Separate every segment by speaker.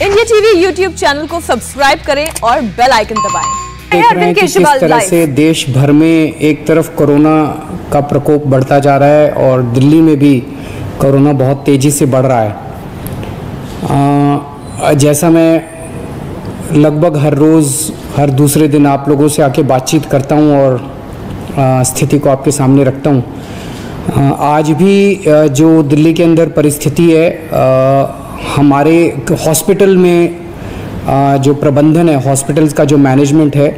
Speaker 1: India TV YouTube channel को subscribe करें और बेल आइकन दबाएं।
Speaker 2: देख रहे हैं कि किस तरह से देश भर में एक तरफ कोरोना का प्रकोप बढ़ता जा रहा है और दिल्ली में भी कोरोना बहुत तेज़ी से बढ़ रहा है। जैसा मैं लगभग हर रोज़ हर दूसरे दिन आप लोगों से आके बातचीत करता हूं और स्थिति को आपके सामने रखता हूं, आज भी जो दिल्ली के अंदर परिस्थिति है, हमारे हॉस्पिटल में जो प्रबंधन है, हॉस्पिटल्स का जो मैनेजमेंट है,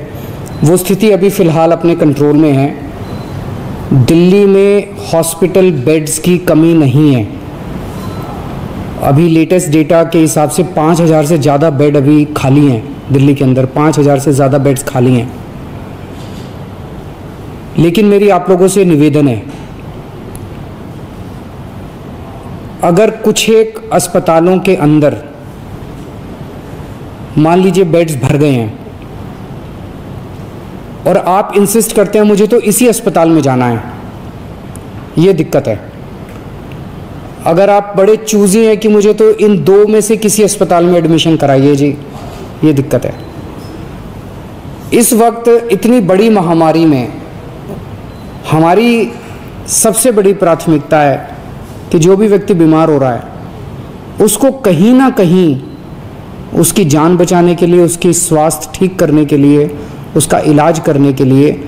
Speaker 2: वो स्थिति अभी फ़िलहाल अपने कंट्रोल में है। दिल्ली में हॉस्पिटल बेड्स की कमी नहीं है। अभी लेटेस्ट डेटा के हिसाब से 5000 से ज़्यादा बेड अभी खाली हैं दिल्ली के अंदर, 5000 से ज़्यादा बेड्स खाली हैं। लेकिन मेरी आप लोगों से निवेदन है, अगर कुछ एक अस्पतालों के अंदर मान लीजिए बेड्स भर गए हैं और आप इंसिस्ट करते हैं मुझे तो इसी अस्पताल में जाना है, ये दिक्कत है। अगर आप बड़े चूजी हैं कि मुझे तो इन दो में से किसी अस्पताल में एडमिशन कराइए जी, ये दिक्कत है। इस वक्त इतनी बड़ी महामारी में हमारी सबसे बड़ी प्राथमिकता है कि जो भी व्यक्ति बीमार हो रहा है उसको कहीं ना कहीं उसकी जान बचाने के लिए, उसकी स्वास्थ्य ठीक करने के लिए, उसका इलाज करने के लिए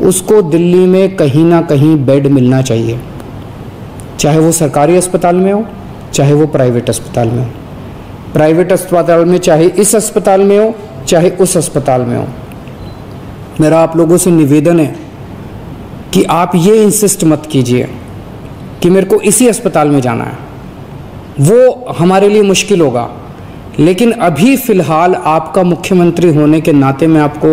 Speaker 2: उसको दिल्ली में कहीं ना कहीं बेड मिलना चाहिए, चाहे वो सरकारी अस्पताल में हो, चाहे वो प्राइवेट अस्पताल में हो। प्राइवेट अस्पताल में चाहे इस अस्पताल में हो, चाहे उस अस्पताल में हो। मेरा आप लोगों से निवेदन है कि आप ये इंसिस्ट मत कीजिए कि मेरे को इसी अस्पताल में जाना है, वो हमारे लिए मुश्किल होगा। लेकिन अभी फ़िलहाल आपका मुख्यमंत्री होने के नाते मैं आपको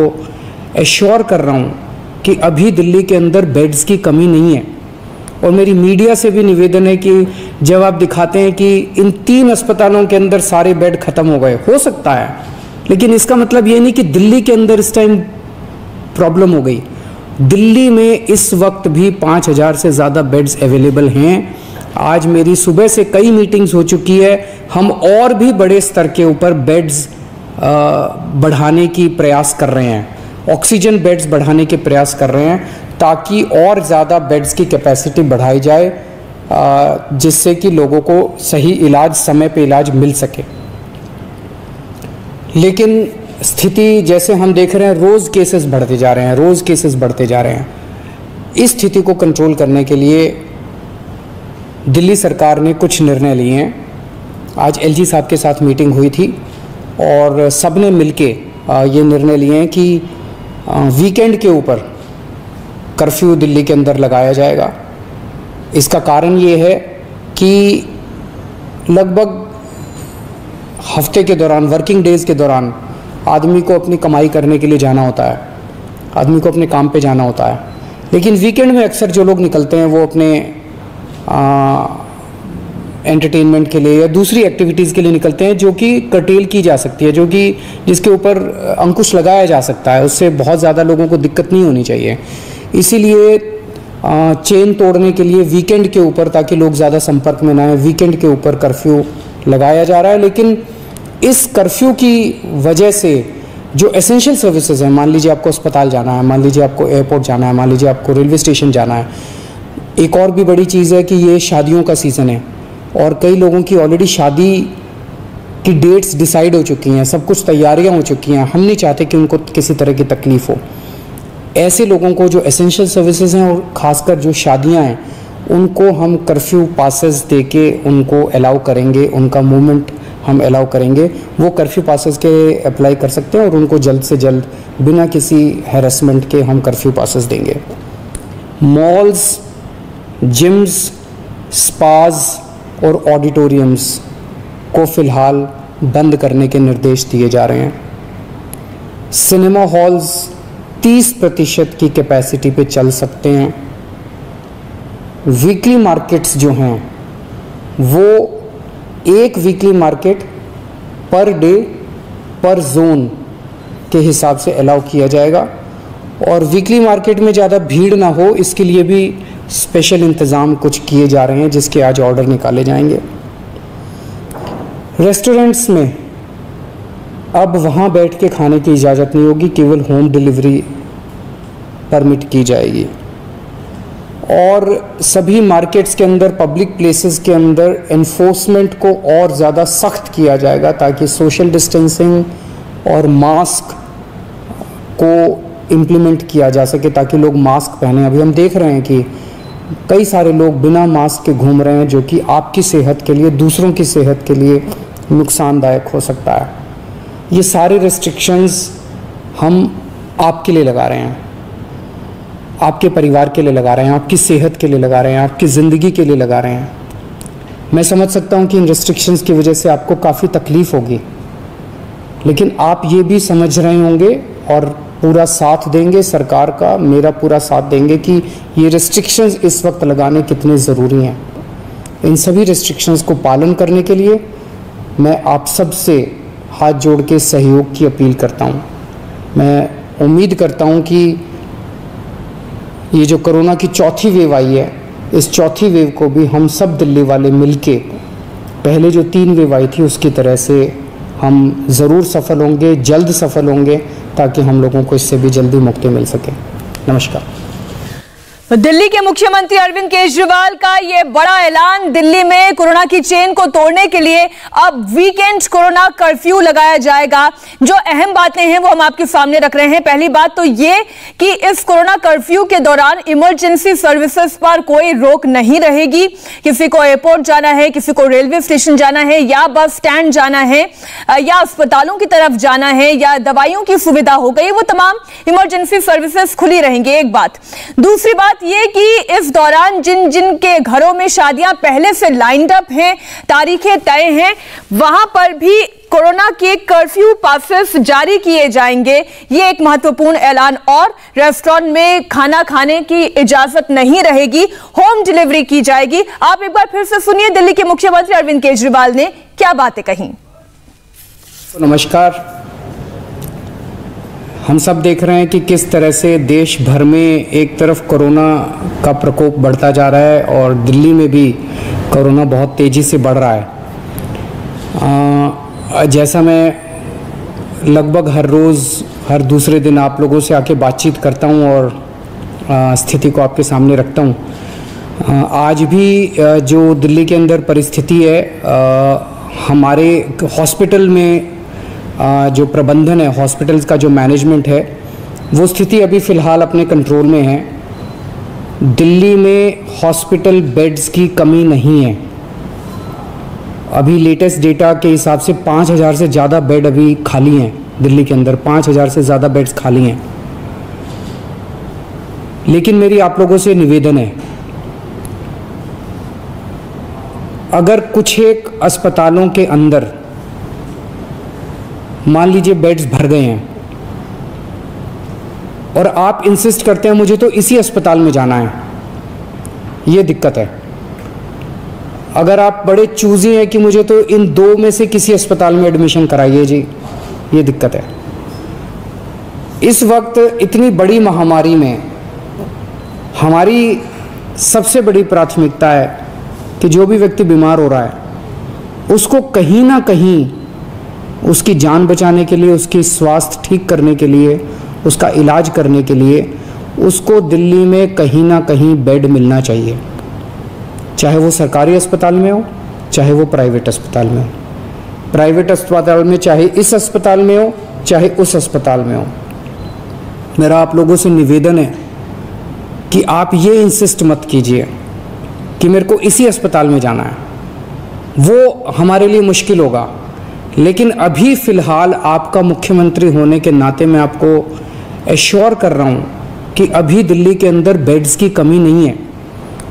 Speaker 2: एश्योर कर रहा हूँ कि अभी दिल्ली के अंदर बेड्स की कमी नहीं है। और मेरी मीडिया से भी निवेदन है कि जब आप दिखाते हैं कि इन 3 अस्पतालों के अंदर सारे बेड ख़त्म हो गए, हो सकता है, लेकिन इसका मतलब ये नहीं कि दिल्ली के अंदर इस टाइम प्रॉब्लम हो गई। दिल्ली में इस वक्त भी 5000 से ज़्यादा बेड्स अवेलेबल हैं। आज मेरी सुबह से कई मीटिंग्स हो चुकी है, हम और भी बड़े स्तर के ऊपर बेड्स बढ़ाने की प्रयास कर रहे हैं, ऑक्सीजन बेड्स बढ़ाने के प्रयास कर रहे हैं ताकि और ज़्यादा बेड्स की कैपेसिटी बढ़ाई जाए, जिससे कि लोगों को सही इलाज, समय पे इलाज मिल सके। लेकिन स्थिति जैसे हम देख रहे हैं, रोज़ केसेस बढ़ते जा रहे हैं, रोज़ केसेस बढ़ते जा रहे हैं। इस स्थिति को कंट्रोल करने के लिए दिल्ली सरकार ने कुछ निर्णय लिए हैं। आज एलजी साहब के साथ मीटिंग हुई थी और सब ने मिलके ये निर्णय लिए हैं कि वीकेंड के ऊपर कर्फ्यू दिल्ली के अंदर लगाया जाएगा। इसका कारण ये है कि लगभग हफ्ते के दौरान, वर्किंग डेज़ के दौरान आदमी को अपनी कमाई करने के लिए जाना होता है, आदमी को अपने काम पे जाना होता है। लेकिन वीकेंड में अक्सर जो लोग निकलते हैं वो अपने एंटरटेनमेंट के लिए या दूसरी एक्टिविटीज़ के लिए निकलते हैं, जो कि कर्टेल की जा सकती है, जो कि जिसके ऊपर अंकुश लगाया जा सकता है, उससे बहुत ज़्यादा लोगों को दिक्कत नहीं होनी चाहिए। इसीलिए चेन तोड़ने के लिए वीकेंड के ऊपर, ताकि लोग ज़्यादा संपर्क में ना आए, वीकेंड के ऊपर कर्फ्यू लगाया जा रहा है। लेकिन इस कर्फ्यू की वजह से जो एसेंशियल सर्विसेज हैं, मान लीजिए आपको अस्पताल जाना है, मान लीजिए आपको एयरपोर्ट जाना है, मान लीजिए आपको रेलवे स्टेशन जाना है। एक और भी बड़ी चीज़ है कि ये शादियों का सीज़न है और कई लोगों की ऑलरेडी शादी की डेट्स डिसाइड हो चुकी हैं, सब कुछ तैयारियां हो चुकी हैं। हम नहीं चाहते कि उनको किसी तरह की तकलीफ़ हो। ऐसे लोगों को जो एसेंशियल सर्विसेज हैं और ख़ासकर जो शादियां हैं, उनको हम कर्फ्यू पासेस दे के उनको अलाउ करेंगे, उनका मूवमेंट हम अलाउ करेंगे। वो कर्फ्यू पासेस के अप्लाई कर सकते हैं और उनको जल्द से जल्द बिना किसी हैरेसमेंट के हम कर्फ्यू पासेस देंगे। मॉल्स, जिम्स, स्पाज और ऑडिटोरियम्स को फ़िलहाल बंद करने के निर्देश दिए जा रहे हैं। सिनेमा हॉल्स 30% की कैपेसिटी पे चल सकते हैं। वीकली मार्केट्स जो हैं वो एक वीकली मार्केट पर डे पर जोन के हिसाब से अलाउ किया जाएगा और वीकली मार्केट में ज़्यादा भीड़ ना हो, इसके लिए भी स्पेशल इंतज़ाम कुछ किए जा रहे हैं, जिसके आज ऑर्डर निकाले जाएंगे। रेस्टोरेंट्स में अब वहाँ बैठ के खाने की इजाज़त नहीं होगी, केवल होम डिलीवरी परमिट की जाएगी। और सभी मार्केट्स के अंदर, पब्लिक प्लेसेस के अंदर एनफोर्समेंट को और ज़्यादा सख्त किया जाएगा ताकि सोशल डिस्टेंसिंग और मास्क को इम्प्लीमेंट किया जा सके, ताकि लोग मास्क पहने। अभी हम देख रहे हैं कि कई सारे लोग बिना मास्क के घूम रहे हैं, जो कि आपकी सेहत के लिए, दूसरों की सेहत के लिए नुकसानदायक हो सकता है। ये सारे रेस्ट्रिक्शंस हम आपके लिए लगा रहे हैं, आपके परिवार के लिए लगा रहे हैं, आपकी सेहत के लिए लगा रहे हैं, आपकी ज़िंदगी के लिए लगा रहे हैं। मैं समझ सकता हूँ कि इन रेस्ट्रिक्शंस की वजह से आपको काफ़ी तकलीफ़ होगी, लेकिन आप ये भी समझ रहे होंगे और पूरा साथ देंगे, सरकार का मेरा पूरा साथ देंगे कि ये रेस्ट्रिक्शंस इस वक्त लगाने कितने ज़रूरी हैं। इन सभी रेस्ट्रिक्शंस को पालन करने के लिए मैं आप सब से हाथ जोड़ के सहयोग की अपील करता हूँ। मैं उम्मीद करता हूँ कि ये जो कोरोना की चौथी वेव आई है, इस चौथी वेव को भी हम सब दिल्ली वाले मिलके पहले जो 3 वेव आई थी उसकी तरह से हम ज़रूर सफल होंगे, जल्द सफल होंगे, ताकि हम लोगों को इससे भी जल्दी मुक्ति मिल सके। नमस्कार।
Speaker 1: दिल्ली के मुख्यमंत्री अरविंद केजरीवाल का ये बड़ा ऐलान, दिल्ली में कोरोना की चेन को तोड़ने के लिए अब वीकेंड कोरोना कर्फ्यू लगाया जाएगा। जो अहम बातें हैं वो हम आपके सामने रख रहे हैं। पहली बात तो ये कि इस कोरोना कर्फ्यू के दौरान इमरजेंसी सर्विसेज पर कोई रोक नहीं रहेगी। किसी को एयरपोर्ट जाना है, किसी को रेलवे स्टेशन जाना है, या बस स्टैंड जाना है, या अस्पतालों की तरफ जाना है, या दवाइयों की सुविधा हो गई, वो तमाम इमरजेंसी सर्विसेज खुली रहेंगी। एक बात। दूसरी बात ये कि इस दौरान जिन जिन के घरों में शादियां पहले से लाइंड अप हैं, तारीखें तय हैं, वहां पर भी कोरोना के कर्फ्यू पासेस जारी किए जाएंगे। ये एक महत्वपूर्ण ऐलान। और रेस्टोरेंट में खाना खाने की इजाजत नहीं रहेगी, होम डिलीवरी की जाएगी। आप एक बार फिर से सुनिए दिल्ली के मुख्यमंत्री अरविंद केजरीवाल ने क्या बातें कही।
Speaker 2: नमस्कार। हम सब देख रहे हैं कि किस तरह से देश भर में एक तरफ कोरोना का प्रकोप बढ़ता जा रहा है और दिल्ली में भी कोरोना बहुत तेज़ी से बढ़ रहा है। जैसा मैं लगभग हर रोज़, हर दूसरे दिन आप लोगों से आके बातचीत करता हूं और स्थिति को आपके सामने रखता हूं, आज भी जो दिल्ली के अंदर परिस्थिति है, हमारे हॉस्पिटल में जो प्रबंधन है, हॉस्पिटल्स का जो मैनेजमेंट है, वो स्थिति अभी फ़िलहाल अपने कंट्रोल में है। दिल्ली में हॉस्पिटल बेड्स की कमी नहीं है। अभी लेटेस्ट डेटा के हिसाब से 5000 से ज़्यादा बेड अभी खाली हैं दिल्ली के अंदर, 5000 से ज़्यादा बेड्स खाली हैं। लेकिन मेरी आप लोगों से निवेदन है, अगर कुछ एक अस्पतालों के अंदर मान लीजिए बेड्स भर गए हैं और आप इंसिस्ट करते हैं मुझे तो इसी अस्पताल में जाना है, ये दिक्कत है। अगर आप बड़े चूजी हैं कि मुझे तो इन 2 में से किसी अस्पताल में एडमिशन कराइए जी, ये दिक्कत है। इस वक्त इतनी बड़ी महामारी में हमारी सबसे बड़ी प्राथमिकता है कि जो भी व्यक्ति बीमार हो रहा है उसको कहीं ना कहीं उसकी जान बचाने के लिए, उसकी स्वास्थ्य ठीक करने के लिए, उसका इलाज करने के लिए उसको दिल्ली में कहीं ना कहीं बेड मिलना चाहिए, चाहे वो सरकारी अस्पताल में हो, चाहे वो प्राइवेट अस्पताल में हो। प्राइवेट अस्पताल में चाहे इस अस्पताल में हो, चाहे उस अस्पताल में हो। मेरा आप लोगों से निवेदन है कि आप ये इंसिस्ट मत कीजिए कि मेरे को इसी अस्पताल में जाना है, वो हमारे लिए मुश्किल होगा। लेकिन अभी फ़िलहाल आपका मुख्यमंत्री होने के नाते मैं आपको एश्योर कर रहा हूँ कि अभी दिल्ली के अंदर बेड्स की कमी नहीं है।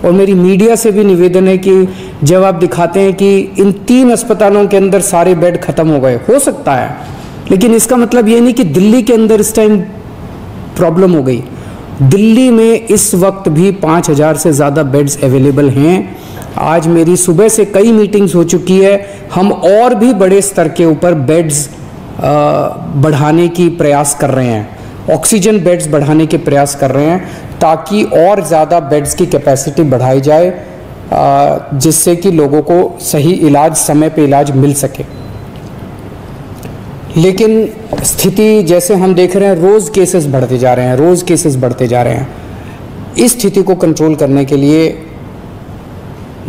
Speaker 2: और मेरी मीडिया से भी निवेदन है कि जब आप दिखाते हैं कि इन 3 अस्पतालों के अंदर सारे बेड ख़त्म हो गए, हो सकता है, लेकिन इसका मतलब ये नहीं कि दिल्ली के अंदर इस टाइम प्रॉब्लम हो गई। दिल्ली में इस वक्त भी 5000 से ज़्यादा बेड्स अवेलेबल हैं। आज मेरी सुबह से कई मीटिंग्स हो चुकी है, हम और भी बड़े स्तर के ऊपर बेड्स बढ़ाने की प्रयास कर रहे हैं, ऑक्सीजन बेड्स बढ़ाने के प्रयास कर रहे हैं, ताकि और ज़्यादा बेड्स की कैपेसिटी बढ़ाई जाए, जिससे कि लोगों को सही इलाज, समय पे इलाज मिल सके। लेकिन स्थिति जैसे हम देख रहे हैं, रोज़ केसेस बढ़ते जा रहे हैं, रोज़ केसेस बढ़ते जा रहे हैं। इस स्थिति को कंट्रोल करने के लिए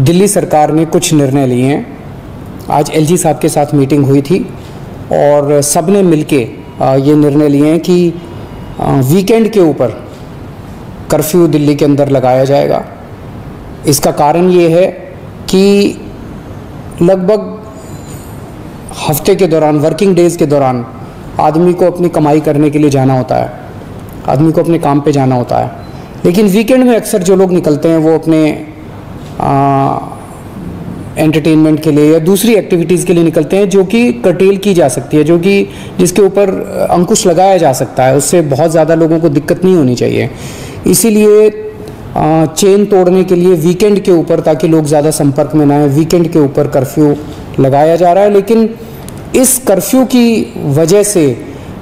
Speaker 2: दिल्ली सरकार ने कुछ निर्णय लिए हैं। आज एलजी साहब के साथ मीटिंग हुई थी और सब ने मिलके ये निर्णय लिए हैं कि वीकेंड के ऊपर कर्फ्यू दिल्ली के अंदर लगाया जाएगा। इसका कारण ये है कि लगभग हफ्ते के दौरान, वर्किंग डेज़ के दौरान आदमी को अपनी कमाई करने के लिए जाना होता है, आदमी को अपने काम पे जाना होता है। लेकिन वीकेंड में अक्सर जो लोग निकलते हैं वो अपने एंटरटेनमेंट के लिए या दूसरी एक्टिविटीज़ के लिए निकलते हैं, जो कि कर्टेल की जा सकती है, जो कि जिसके ऊपर अंकुश लगाया जा सकता है। उससे बहुत ज़्यादा लोगों को दिक्कत नहीं होनी चाहिए। इसीलिए चेन तोड़ने के लिए वीकेंड के ऊपर, ताकि लोग ज़्यादा संपर्क में ना आए, वीकेंड के ऊपर कर्फ्यू लगाया जा रहा है। लेकिन इस कर्फ्यू की वजह से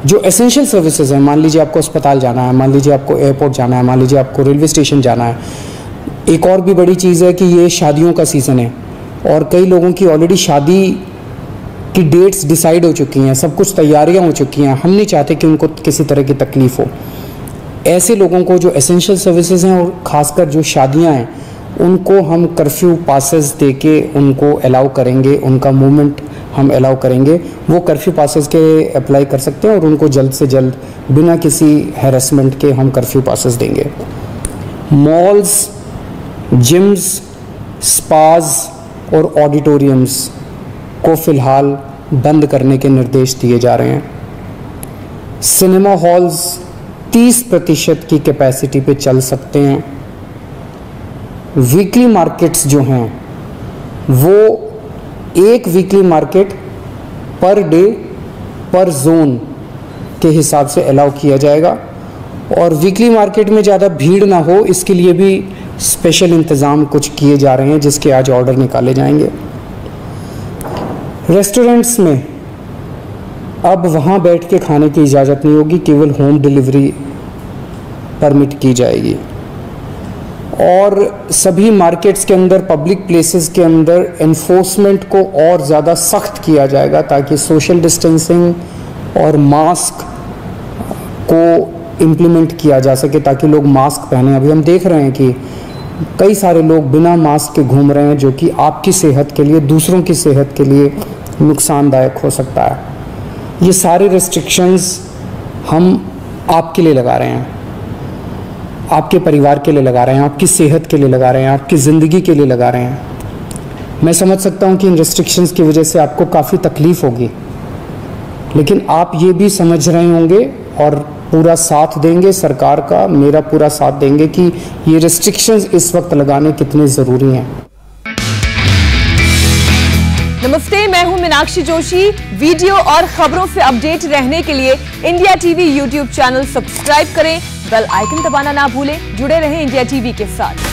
Speaker 2: जो एसेंशियल सर्विसेज हैं, मान लीजिए आपको अस्पताल जाना है, मान लीजिए आपको एयरपोर्ट जाना है, मान लीजिए आपको रेलवे स्टेशन जाना है। एक और भी बड़ी चीज़ है कि ये शादियों का सीज़न है और कई लोगों की ऑलरेडी शादी की डेट्स डिसाइड हो चुकी हैं, सब कुछ तैयारियां हो चुकी हैं। हम नहीं चाहते कि उनको किसी तरह की तकलीफ़ हो। ऐसे लोगों को जो एसेंशियल सर्विसेज हैं और ख़ासकर जो शादियां हैं, उनको हम कर्फ्यू पासेस दे के उनको अलाउ करेंगे, उनका मूवमेंट हम अलाउ करेंगे। वो कर्फ्यू पासेस के अप्लाई कर सकते हैं और उनको जल्द से जल्द बिना किसी हैरेसमेंट के हम कर्फ्यू पासेस देंगे। मॉल्स, जिम्स, स्पाज और ऑडिटोरियम्स को फ़िलहाल बंद करने के निर्देश दिए जा रहे हैं। सिनेमा हॉल्स 30% की कैपेसिटी पे चल सकते हैं। वीकली मार्केट्स जो हैं वो एक वीकली मार्केट पर डे पर जोन के हिसाब से अलाउ किया जाएगा और वीकली मार्केट में ज़्यादा भीड़ ना हो, इसके लिए भी स्पेशल इंतज़ाम कुछ किए जा रहे हैं, जिसके आज ऑर्डर निकाले जाएंगे। रेस्टोरेंट्स में अब वहाँ बैठ के खाने की इजाज़त नहीं होगी, केवल होम डिलीवरी परमिट की जाएगी। और सभी मार्केट्स के अंदर, पब्लिक प्लेसेस के अंदर एनफोर्समेंट को और ज़्यादा सख्त किया जाएगा, ताकि सोशल डिस्टेंसिंग और मास्क को इम्प्लीमेंट किया जा सके, ताकि लोग मास्क पहने। अभी हम देख रहे हैं कि कई सारे लोग बिना मास्क के घूम रहे हैं, जो कि आपकी सेहत के लिए, दूसरों की सेहत के लिए नुकसानदायक हो सकता है। ये सारे रेस्ट्रिक्शंस हम आपके लिए लगा रहे हैं, आपके परिवार के लिए लगा रहे हैं, आपकी सेहत के लिए लगा रहे हैं, आपकी ज़िंदगी के लिए लगा रहे हैं। मैं समझ सकता हूँ कि इन रेस्ट्रिक्शंस की वजह से आपको काफ़ी तकलीफ़ होगी, लेकिन आप ये भी समझ रहे होंगे और पूरा साथ देंगे सरकार का, मेरा पूरा साथ देंगे कि ये रेस्ट्रिक्शंस इस वक्त लगाने कितने ज़रूरी हैं।
Speaker 1: नमस्ते, मैं हूं मीनाक्षी जोशी। वीडियो और खबरों से अपडेट रहने के लिए India TV YouTube channel subscribe करें, बेल आइकन दबाना ना भूलें। जुड़े रहें इंडिया टीवी के साथ।